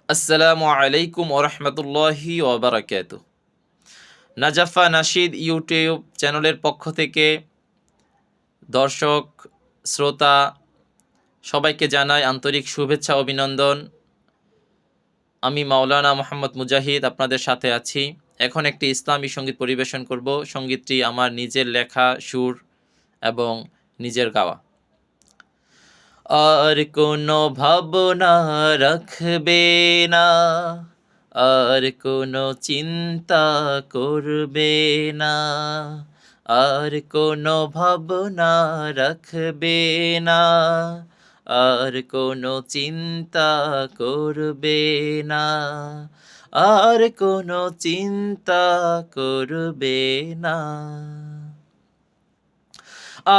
আসসালামু আলাইকুম ওরহমতুল্লাহি ওবরাকাতু। নাজাফা নাশিদ ইউটিউব চ্যানেলের পক্ষ থেকে দর্শক, শ্রোতা সবাইকে জানাই আন্তরিক শুভেচ্ছা অভিনন্দন। আমি মাওলানা মোহাম্মদ মুজাহিদ আপনাদের সাথে আছি। এখন একটি ইসলামী সঙ্গীত পরিবেশন করব। সঙ্গীতটি আমার নিজের লেখা, সুর এবং নিজের গাওয়া। আর কোনো ভাবনা রাখবে না, আর কোনো চিন্তা করবে না, আর কোনো ভাবনা রাখবে না, আর কোনো চিন্তা করবে না, আর কোনো চিন্তা করবে না।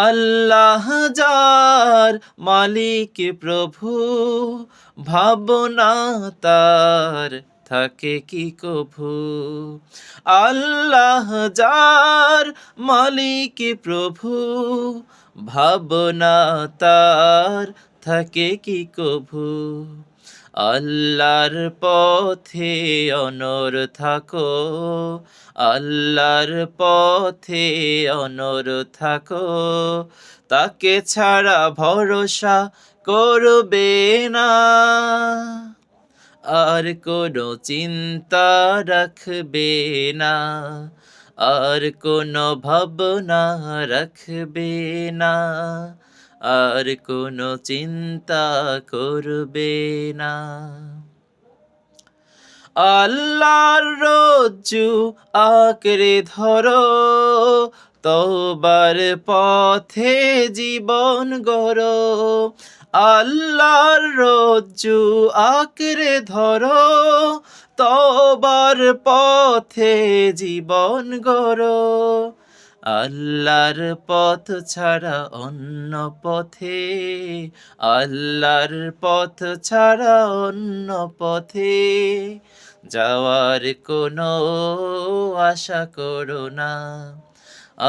আল্লাহ যার মালিক প্রভু, ভাবনা তার থাকে কি কভু। আল্লাহ যার মালিক প্রভু, ভাবনা তার থাকে কি কভু। আল্লাহর পথে অনর থাকো, আল্লাহর পথে অনর থাকো, তাকে ছাড়া ভরসা করবে না, আর কোনো চিন্তা রাখবে না, আর কোনো ভাবনা রাখবে না, আর কোনো চিন্তা করবে না। আল্লাহর রজ্জু আঁকড়ে ধরো, তওবার পথে জীবন গড়ো। আল্লাহর রজ্জু আঁকড়ে ধরো, তওবার পথে জীবন গড়ো। আল্লাহর পথ ছাড়া অন্য পথে, আল্লাহর পথ ছাড়া অন্য পথে যাওয়ার কোনো আশা করো না,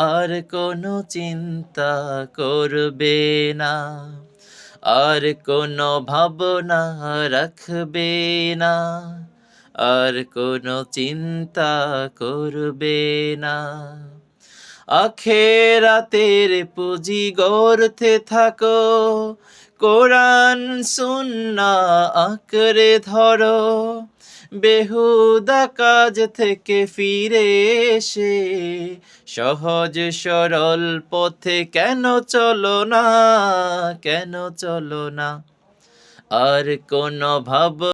আর কোনো চিন্তা করবে না, আর কোনো ভাবনা রাখবে না, আর কোনো চিন্তা করবে না। আখেরাতের পুঁজি গড়তে থাকো, কোরআন সুন্নাহ আঁকড়ে ধরো। বেহুদা কাজ থেকে ফিরে এসে সহজ সরল পথে কেন চলো না, কেন চলো না, আর কোনো ভাব